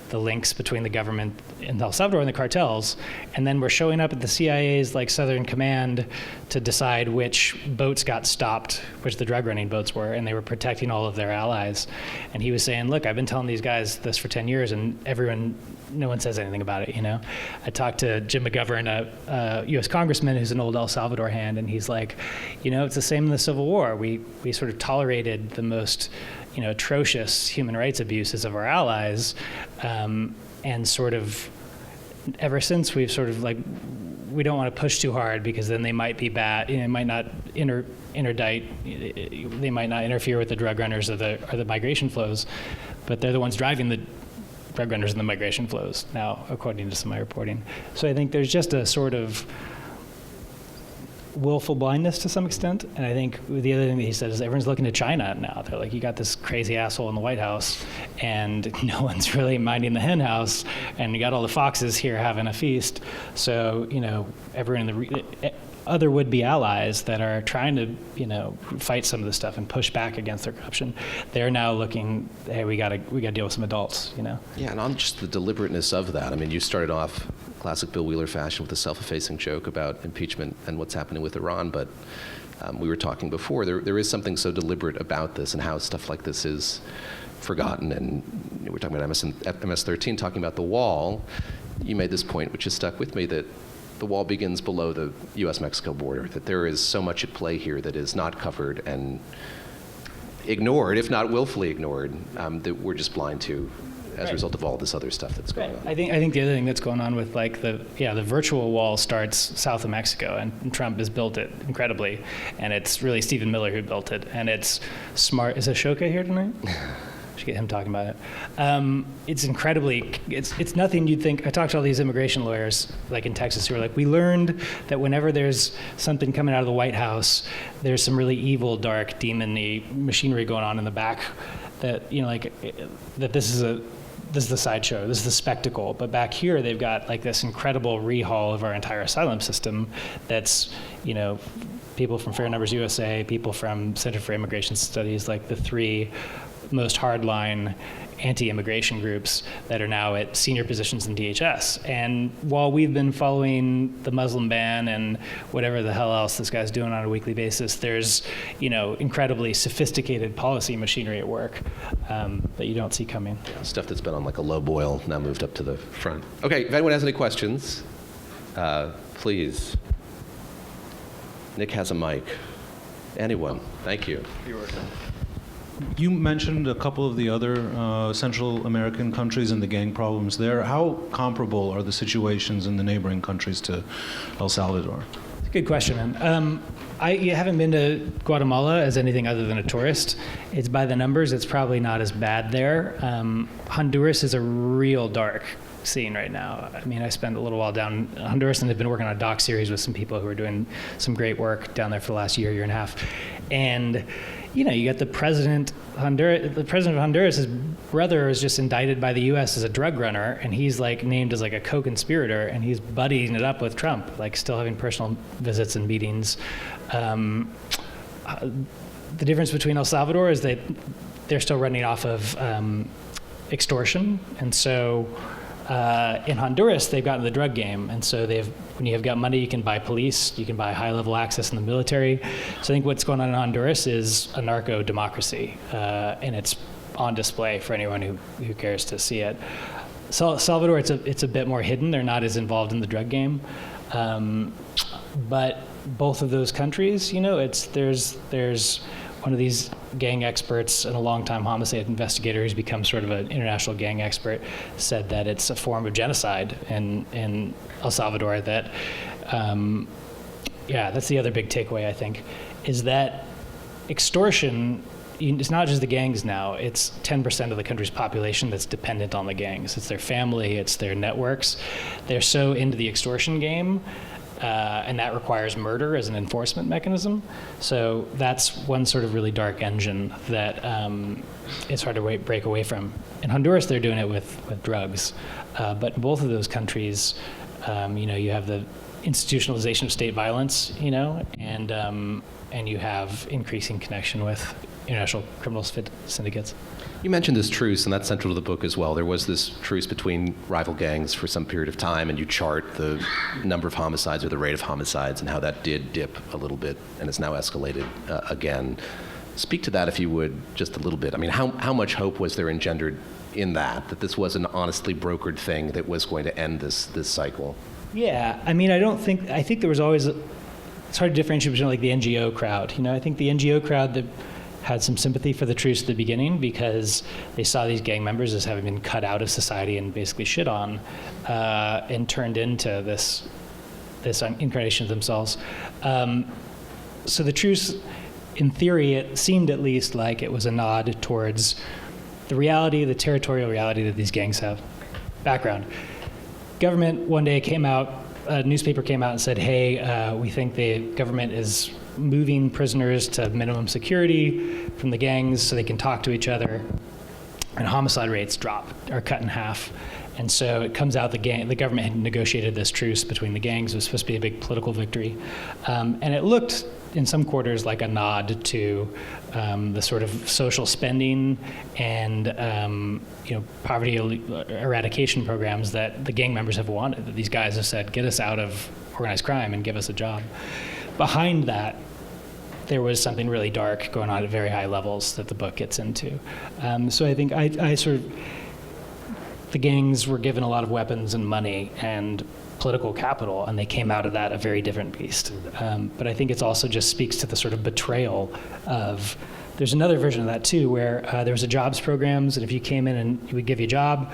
the links between the government in El Salvador and the cartels, and then we're showing up at the CIA's Southern Command to decide which boats got stopped, which the drug running boats were, and they were protecting all of their allies. And he was saying, look, I've been telling these guys this for 10 years, and no one says anything about it, I talked to Jim McGovern, a U.S. congressman who's an old El Salvador hand, and he's like, it's the same in the Civil War. We sort of tolerated the most atrocious human rights abuses of our allies, and sort of ever since we've sort of we don't want to push too hard because then they might be bad. It might not interdict. They might not interfere with the drug runners or the migration flows, but they're the ones driving the drug runners and the migration flows now, according to some of my reporting. So I think there's just a sort of willful blindness to some extent. And I think the other thing that he said is everyone's looking to China now. They're like, you got this crazy asshole in the White House, and no one's really minding the hen house, and you got all the foxes here having a feast. So, everyone in the other would-be allies that are trying to, fight some of this stuff and push back against their corruption, they're now looking, hey, we gotta deal with some adults, Yeah, and on just the deliberateness of that, you started off classic Bill Wheeler fashion with a self-effacing joke about impeachment and what's happening with Iran, but we were talking before, there is something so deliberate about this and how stuff like this is forgotten, and we're talking about MS-13, talking about the wall. You made this point, which has stuck with me, that the wall begins below the U.S.-Mexico border, that there is so much at play here that is not covered and ignored, if not willfully ignored, that we're just blind to as a result of all this other stuff that's going on. I think the other thing that's going on with the virtual wall starts south of Mexico, and Trump has built it incredibly, and it's really Stephen Miller who built it, and it's smart. Is Ashoka here tonight? Should get him talking about it. It's incredibly, it's nothing you'd think. I talked to all these immigration lawyers in Texas who are like, we learned that whenever there's something coming out of the White House, there's some really evil, dark, demon-y machinery going on in the back that, that this is the sideshow, this is the spectacle. But back here, they've got this incredible rehaul of our entire asylum system that's, people from Fair Numbers USA, people from Center for Immigration Studies, the three most hardline anti-immigration groups that are now at senior positions in DHS. And while we've been following the Muslim ban and whatever the hell else this guy's doing on a weekly basis, there's incredibly sophisticated policy machinery at work that you don't see coming. Yeah, stuff that's been on a low boil now moved up to the front. Okay, if anyone has any questions, please. Nick has a mic. Anyone? Thank you. You're welcome. You mentioned a couple of the other Central American countries and the gang problems there. How comparable are the situations in the neighboring countries to El Salvador? Good question, man. I haven't been to Guatemala as anything other than a tourist. It's by the numbers, it's probably not as bad there. Honduras is a real dark scene right now. I spent a little while down in Honduras, and have been working on a doc series with some people who are doing some great work down there for the last year and a half. And you got the president of Honduras, his brother is just indicted by the U.S. as a drug runner, and he's named as a co-conspirator, and he's buddying it up with Trump, still having personal visits and meetings. The difference between El Salvador is that they're still running off of extortion. And so in Honduras, they've gotten the drug game. And so when you have got money, you can buy police, you can buy high-level access in the military. So I think what's going on in Honduras is a narco-democracy, and it's on display for anyone who cares to see it. Salvador, it's a bit more hidden. They're not as involved in the drug game. But both of those countries, there's one of these gang experts and a longtime homicide investigator who's become sort of an international gang expert said that it's a form of genocide in El Salvador. That, that's the other big takeaway, I think, is that extortion, it's not just the gangs now, it's 10% of the country's population that's dependent on the gangs. It's their family, it's their networks. They're so into the extortion game, and that requires murder as an enforcement mechanism. So that's one sort of really dark engine that it's hard to break away from. In Honduras, they're doing it with drugs. But in both of those countries, you have the institutionalization of state violence, and you have increasing connection with international criminal syndicates. You mentioned this truce, and that's central to the book as well. There was this truce between rival gangs for some period of time, and you chart the number of homicides or the rate of homicides and how that did dip a little bit and has now escalated again. Speak to that, if you would, just a little bit. I mean, how much hope was there engendered in that this was an honestly brokered thing that was going to end this cycle? Yeah, I mean, I think there was always, it's hard to differentiate between like the NGO crowd. I think the NGO crowd that had some sympathy for the truce at the beginning because they saw these gang members as having been cut out of society and basically shit on, and turned into this incarnation of themselves. So the truce, in theory, it seemed at least like it was a nod towards the territorial reality that these gangs have. Background. Government one day a newspaper came out and said, hey, we think the government is moving prisoners to minimum security from the gangs so they can talk to each other, and homicide rates are cut in half. And so it comes out the government had negotiated this truce between the gangs. It was supposed to be a big political victory. And it looked in some quarters like a nod to the sort of social spending and poverty eradication programs that the gang members have wanted. That these guys have said, get us out of organized crime and give us a job. Behind that, there was something really dark going on at very high levels that the book gets into. So I think the gangs were given a lot of weapons and money and political capital, and they came out of that a very different beast. But I think it also just speaks to the sort of betrayal of, there's another version of that too, where there was a jobs programs, and if you came in and we would give you a job,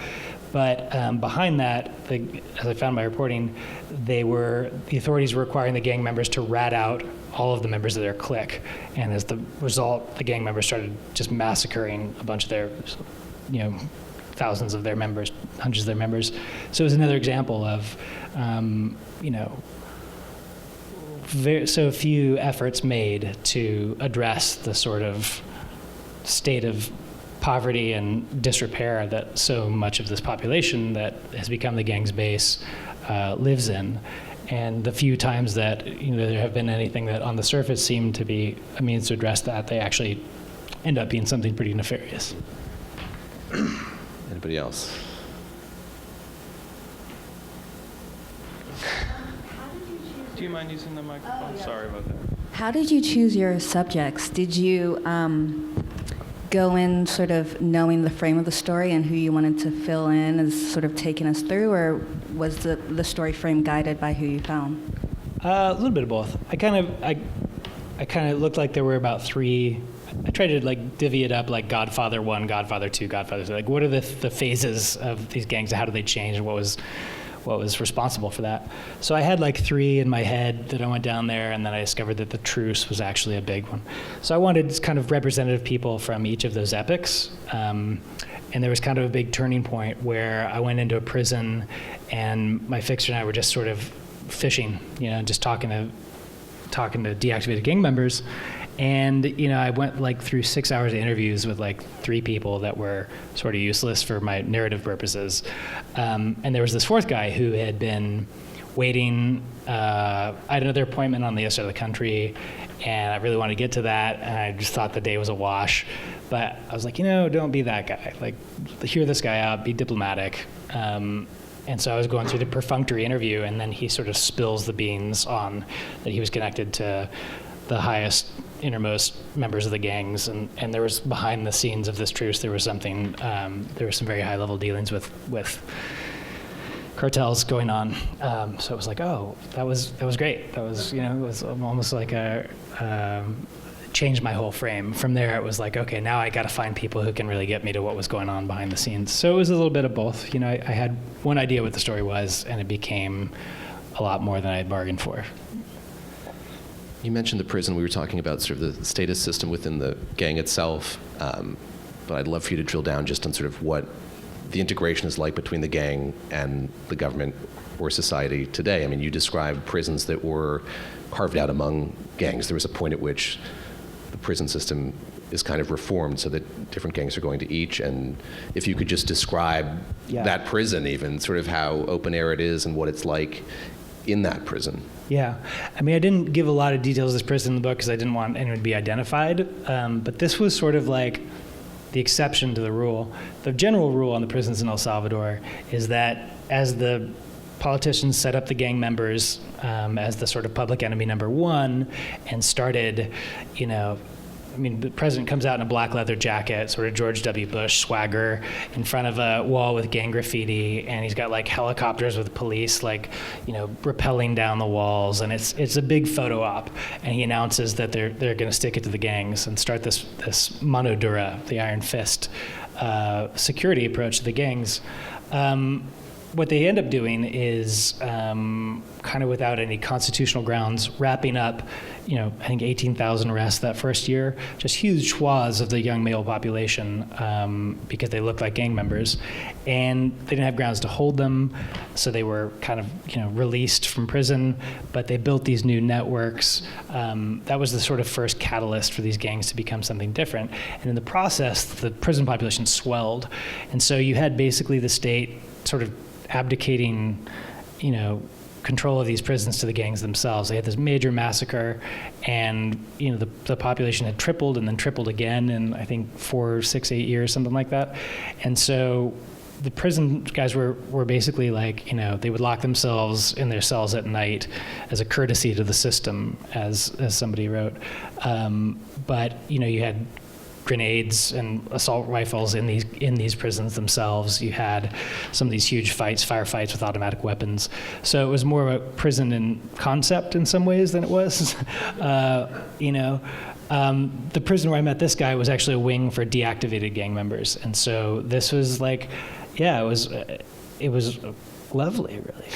but behind that, as I found in my reporting, the authorities were requiring the gang members to rat out all of the members of their clique, and as the result, the gang members started just massacring a bunch of their, thousands of their members, hundreds of their members. So it was another example of, so few efforts made to address the sort of state of poverty and disrepair that so much of this population that has become the gang's base lives in. And the few times that there have been anything that on the surface seemed to be a means to address that, they actually end up being something pretty nefarious. Anybody else? Do you mind using the microphone? Oh, yeah. Sorry about that. How did you choose your subjects? Did you go in sort of knowing the frame of the story and who you wanted to fill in as sort of taking us through, or was the story frame guided by who you found? A little bit of both. I kind of looked like there were about three. I tried to divvy it up like Godfather 1, Godfather 2, Godfather 3. What are the phases of these gangs? How do they change? And what was responsible for that? So I had three in my head that I went down there, and then I discovered that the truce was actually a big one. So I wanted kind of representative people from each of those epics. And there was kind of a big turning point where I went into a prison, and my fixer and I were just sort of fishing, just talking to deactivated gang members. And I went through 6 hours of interviews with three people that were sort of useless for my narrative purposes. And there was this fourth guy who had been waiting. I had another appointment on the other side of the country, and I really wanted to get to that, and I just thought the day was a wash. But I was like, don't be that guy. Like, hear this guy out, be diplomatic. And so I was going through the perfunctory interview, and then he sort of spills the beans on that he was connected to the highest, innermost members of the gangs, and there was, behind the scenes of this truce, there was something, there were some very high-level dealings with cartels going on. So it was like, oh, that was great. That was, it was almost like changed my whole frame. From there, it was like, okay, now I got to find people who can really get me to what was going on behind the scenes. So it was a little bit of both. I had one idea what the story was, and it became a lot more than I had bargained for. You mentioned the prison. We were talking about sort of the status system within the gang itself, but I'd love for you to drill down just on sort of what the integration is like between the gang and the government or society today. I mean, you described prisons that were carved out among gangs. There was a point at which the prison system is kind of reformed so that different gangs are going to each, and if you could just describe that prison, even sort of how open air it is and what it's like in that prison. Yeah, I mean, I didn't give a lot of details of this prison in the book because I didn't want anyone to be identified, but this was sort of like the exception to the rule. The general rule on the prisons in El Salvador is that as the politicians set up the gang members as the sort of public enemy number one and started, the president comes out in a black leather jacket, sort of George W. Bush swagger, in front of a wall with gang graffiti, and he's got like helicopters with police, rappelling down the walls, and it's a big photo op. And he announces that they're going to stick it to the gangs and start this mano dura, the iron fist, security approach to the gangs. What they end up doing is kind of without any constitutional grounds, wrapping up, I think 18,000 arrests that first year, just huge swaths of the young male population because they looked like gang members, and they didn't have grounds to hold them, so they were kind of, released from prison, but they built these new networks. That was the sort of first catalyst for these gangs to become something different, and in the process, the prison population swelled, and so you had basically the state sort of abdicating, control of these prisons to the gangs themselves. They had this major massacre, and the population had tripled and then tripled again in I think 4, 6, 8 years, something like that. And so the prison guys were basically like, they would lock themselves in their cells at night as a courtesy to the system, as somebody wrote. But you had grenades and assault rifles in these prisons themselves. You had some of these huge firefights with automatic weapons. So it was more of a prison in concept in some ways than it was. The prison where I met this guy was actually a wing for deactivated gang members, and so this was like, it was lovely, really.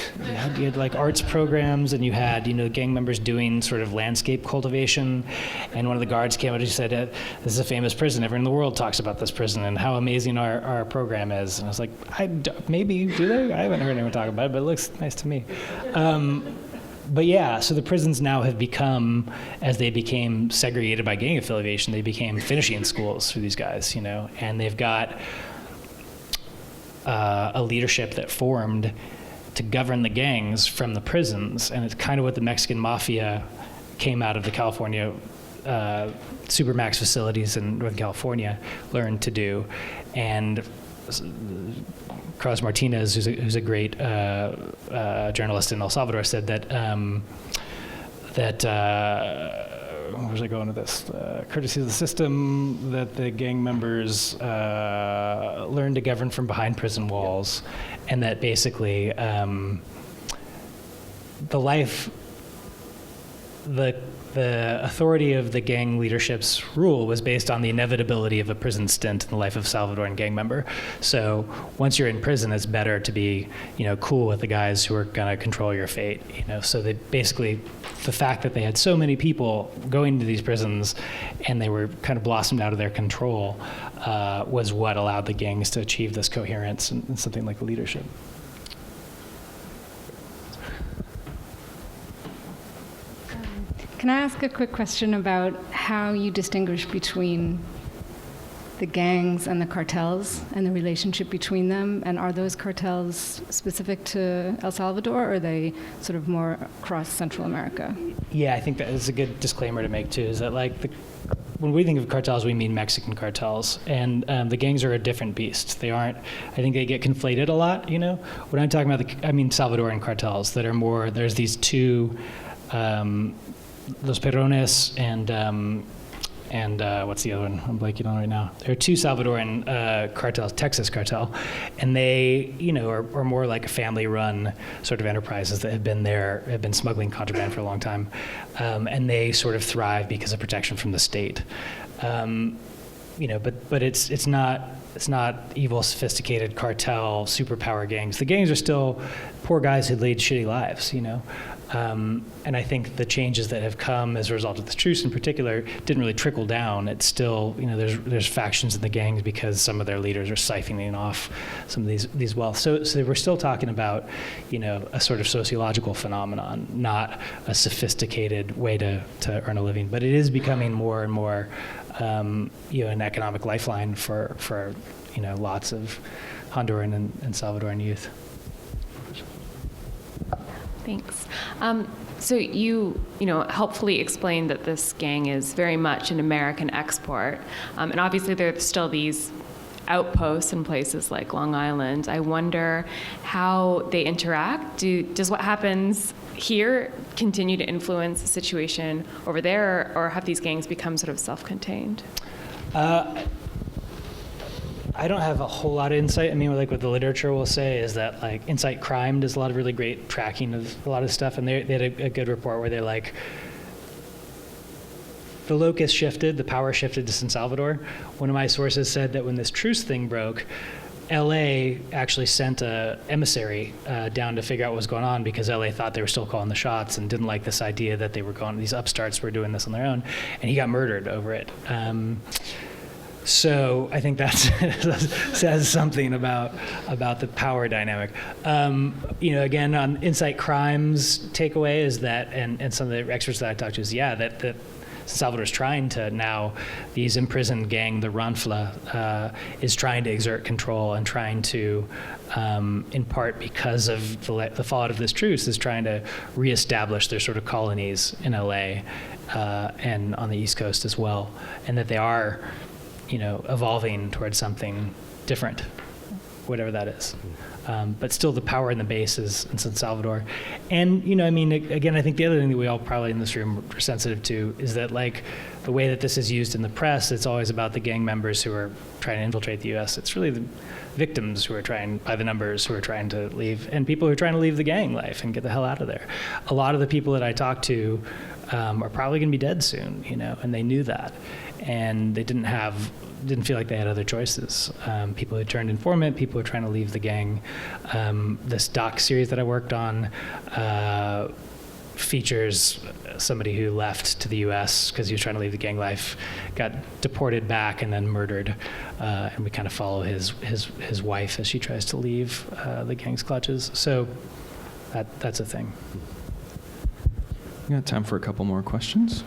You had like arts programs, and you had gang members doing sort of landscape cultivation, and one of the guards came out and said, this is a famous prison, everyone in the world talks about this prison and how amazing our program is. And I was like, maybe, do they? I haven't heard anyone talk about it, but it looks nice to me. But yeah, so the prisons now have become, as they became segregated by gang affiliation, they became finishing schools for these guys, and they've got a leadership that formed to govern the gangs from the prisons, and it's kind of what the Mexican mafia came out of the California supermax facilities in Northern California learned to do. And Carlos Martinez, who's a great journalist in El Salvador, said that where was I going with this? Courtesy of the system, that the gang members learn to govern from behind prison walls, and that basically the authority of the gang leadership's rule was based on the inevitability of a prison stint in the life of a Salvadoran gang member. So once you're in prison, it's better to be, cool with the guys who are gonna control your fate. So they basically, the fact that they had so many people going to these prisons and they were kind of blossomed out of their control was what allowed the gangs to achieve this coherence and something like leadership. Can I ask a quick question about how you distinguish between the gangs and the cartels and the relationship between them? And are those cartels specific to El Salvador, or are they sort of more across Central America? Yeah, I think that is a good disclaimer to make too, is that like when we think of cartels, we mean Mexican cartels, and the gangs are a different beast. They aren't, I think they get conflated a lot, you know? When I'm talking about, I mean Salvadoran cartels that are more, there's these two, Los Perrones and what's the other one? I'm blanking on right now. There are two Salvadoran cartels, Texas cartel, and they, you know, are more like family-run sort of enterprises that have been smuggling contraband for a long time, and they sort of thrive because of protection from the state. You know, but it's not evil, sophisticated cartel superpower gangs. The gangs are still poor guys who lead shitty lives, you know. And I think the changes that have come as a result of the truce in particular didn't really trickle down. It's still, you know, there's factions in the gangs because some of their leaders are siphoning off some of these wealth. So we're still talking about, you know, a sort of sociological phenomenon, not a sophisticated way to earn a living. But it is becoming more and more, you know, an economic lifeline for you know, lots of Honduran and Salvadoran youth. Thanks. So you know, helpfully explained that this gang is very much an American export, and obviously there are still these outposts in places like Long Island. I wonder how they interact. Does what happens here continue to influence the situation over there, or have these gangs become sort of self-contained? I don't have a whole lot of insight. I mean, like what the literature will say is that like Insight Crime does a lot of really great tracking of a lot of stuff, and they had a good report where they're like, the locus shifted, the power shifted to San Salvador. One of my sources said that when this truce thing broke, LA actually sent a emissary down to figure out what was going on, because LA thought they were still calling the shots and didn't like this idea that they were these upstarts were doing this on their own, and he got murdered over it. So I think that says something about the power dynamic. You know, again, on Insight Crime's takeaway is that, and some of the experts that I talked to is, yeah, that Salvador's trying to now, these imprisoned gang, the Ranfla, is trying to exert control and trying to, in part because of the fallout of this truce, is trying to reestablish their sort of colonies in LA and on the East Coast as well, and that they are, you know, evolving towards something different, whatever that is. But still the power in the base is in San Salvador. And, you know, I mean, again, I think the other thing that we all probably in this room are sensitive to is that, like, the way that this is used in the press, it's always about the gang members who are trying to infiltrate the U.S. It's really the victims who are trying, by the numbers, who are trying to leave, and people who are trying to leave the gang life and get the hell out of there. A lot of the people that I talk to are probably going to be dead soon, you know, and they knew that. And they didn't feel like they had other choices. People who turned informant, people who are trying to leave the gang. This doc series that I worked on features somebody who left to the U.S. because he was trying to leave the gang life, got deported back and then murdered, and we kind of follow his wife as she tries to leave the gang's clutches. So that's a thing. We got time for a couple more questions.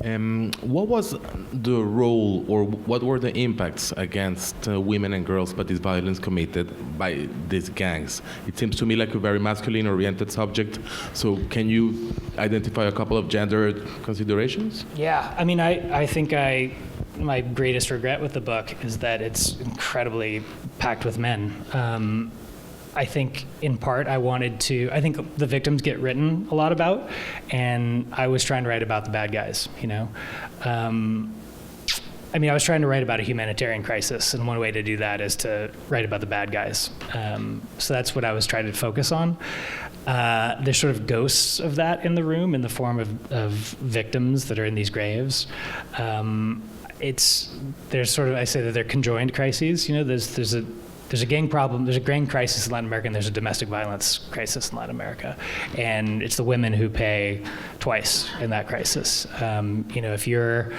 What was the role, or what were the impacts against women and girls by this violence committed by these gangs? It seems to me like a very masculine-oriented subject. So can you identify a couple of gender considerations? Yeah, I mean, I think my greatest regret with the book is that it's incredibly packed with men. I think in part I think the victims get written a lot about, and I was trying to write about the bad guys, you know. I mean, I was trying to write about a humanitarian crisis, and one way to do that is to write about the bad guys. So that's what I was trying to focus on. There's sort of ghosts of that in the room in the form of victims that are in these graves. There's sort of, I say that they're conjoined crises, you know, there's a gang problem, there's a gang crisis in Latin America, and there's a domestic violence crisis in Latin America. And it's the women who pay twice in that crisis. You know, if you're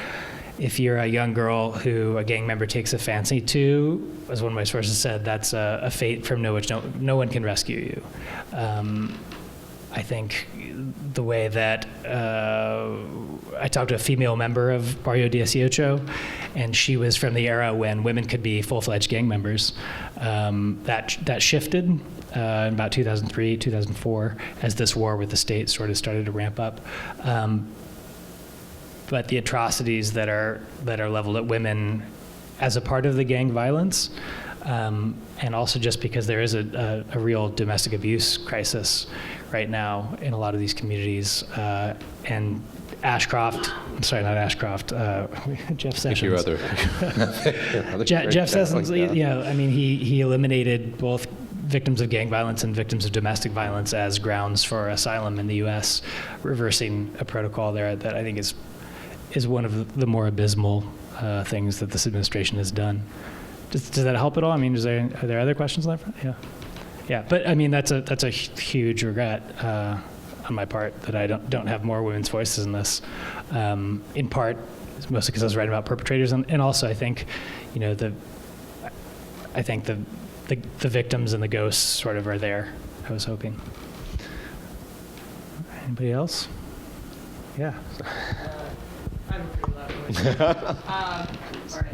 a young girl who a gang member takes a fancy to, as one of my sources said, that's a fate from which no one can rescue you. I think the way that I talked to a female member of Barrio 18, and she was from the era when women could be full-fledged gang members. That shifted in about 2003, 2004, as this war with the state sort of started to ramp up. But the atrocities that are leveled at women as a part of the gang violence, and also just because there is a real domestic abuse crisis right now in a lot of these communities. And Ashcroft, sorry, not Ashcroft, Jeff Sessions. Your other. Jeff Sessions, I mean, he eliminated both victims of gang violence and victims of domestic violence as grounds for asylum in the U.S., reversing a protocol there that I think is one of the more abysmal things that this administration has done. Does that help at all? I mean, are there other questions on that front? Yeah. But I mean, that's a huge regret on my part that I don't have more women's voices in this. In part, mostly because I was writing about perpetrators, and also I think, the victims and the ghosts sort of are there. I was hoping. Anybody else? Yeah. I have a pretty loud voice. Sorry.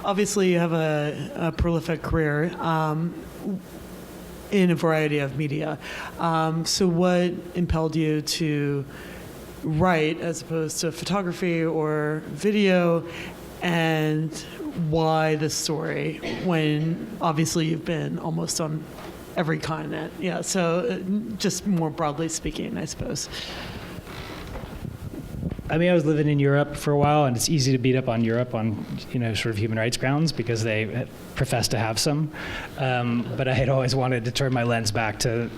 Obviously, you have a prolific career in a variety of media. So what impelled you to write as opposed to photography or video, and why this story when obviously you've been almost on every continent? Yeah, so just more broadly speaking, I suppose. I mean, I was living in Europe for a while, and it's easy to beat up on Europe on, sort of human rights grounds because they profess to have some. But I had always wanted to turn my lens back to,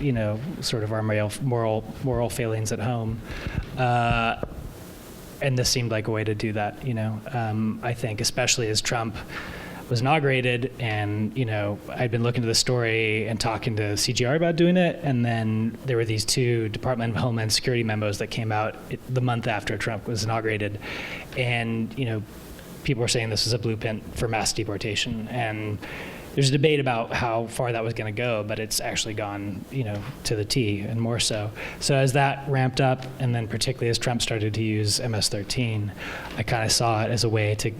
sort of our moral failings at home. And this seemed like a way to do that, I think, especially as Trump was inaugurated, and I'd been looking to the story and talking to CGR about doing it, and then there were these two Department of Homeland Security memos that came out the month after Trump was inaugurated, and people were saying this is a blueprint for mass deportation, and there's a debate about how far that was going to go, but it's actually gone, to the T and more so. So as that ramped up, and then particularly as Trump started to use MS-13, I kind of saw it as a way to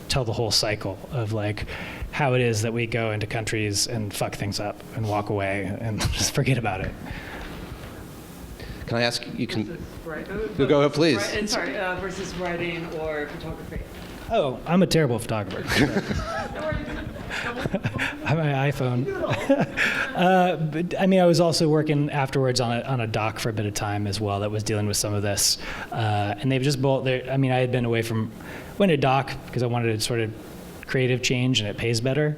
tell the whole cycle of like how it is that we go into countries and fuck things up and walk away and just forget about it. Can I ask, you can, Right. go ahead, please. Sorry, versus writing or photography. Oh, I'm a terrible photographer. I have my iPhone. But I mean, I was also working afterwards on a doc for a bit of time as well that was dealing with some of this. And they've just both, I mean, I had been away from, went to doc because I wanted to sort of creative change and it pays better.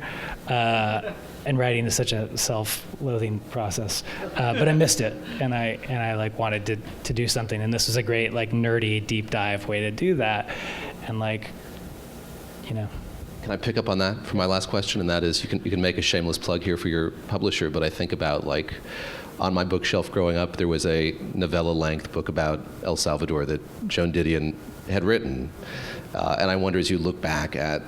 And writing is such a self-loathing process. But I missed it, and I like wanted to do something. And this was a great like nerdy deep dive way to do that. And like, Can I pick up on that for my last question? And that is, you can make a shameless plug here for your publisher, but I think about like, on my bookshelf growing up, there was a novella-length book about El Salvador that Joan Didion had written. And I wonder, as you look back at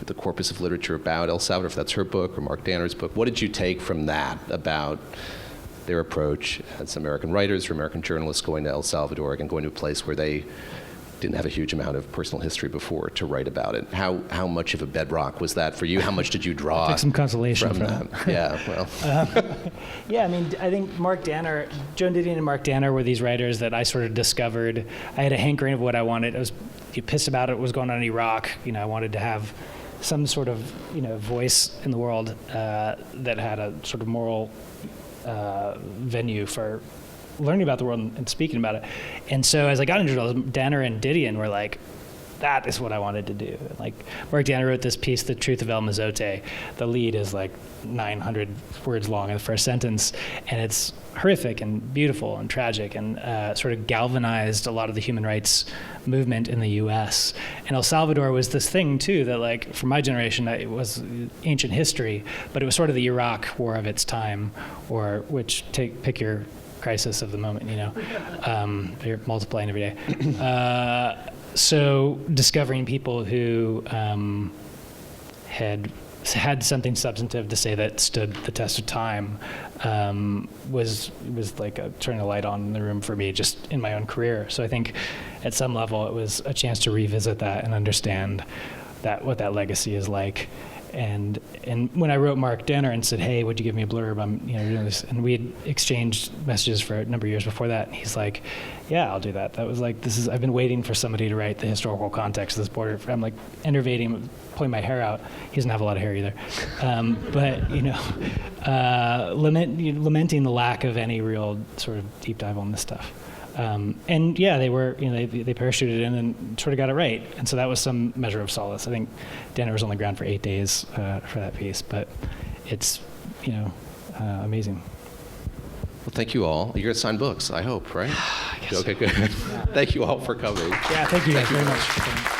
the corpus of literature about El Salvador, if that's her book or Mark Danner's book, what did you take from that about their approach as American writers or American journalists going to El Salvador and going to a place where they didn't have a huge amount of personal history before to write about it? How much of a bedrock was that for you? How much did you draw take some consolation from that? Yeah, well. Yeah, I mean, I think Joan Didion and Mark Danner were these writers that I sort of discovered. I had a hankering of what I wanted. I was pissed about it, what was going on in Iraq. I wanted to have some sort of, voice in the world that had a sort of moral venue for learning about the world and speaking about it. And so as I got into it, Danner and Didion were like, that is what I wanted to do. Like, Mark Danner wrote this piece, The Truth of El Mozote. The lead is like 900 words long in the first sentence, and it's horrific and beautiful and tragic, and sort of galvanized a lot of the human rights movement in the U.S. And El Salvador was this thing too that, like, for my generation, it was ancient history, but it was sort of the Iraq war of its time, or pick your crisis of the moment, they're multiplying every day. So discovering people who had had something substantive to say that stood the test of time was like turning a light on in the room for me just in my own career. So I think at some level it was a chance to revisit that and understand what that legacy is like. And when I wrote Mark Danner and said, "Hey, would you give me a blurb? I'm doing this," and we had exchanged messages for a number of years before that. And he's like, "Yeah, I'll do that." That was like, I've been waiting for somebody to write the historical context of this border. I'm like enervating, pulling my hair out. He doesn't have a lot of hair either, but lamenting the lack of any real sort of deep dive on this stuff. And yeah, they were, they parachuted in and sort of got it right. And so that was some measure of solace. I think Danner was on the ground for 8 days for that piece, but it's, amazing. Well, thank you all. You're going to sign books, I hope, right? Okay, good. Thank you all for coming. Yeah, thank you very much.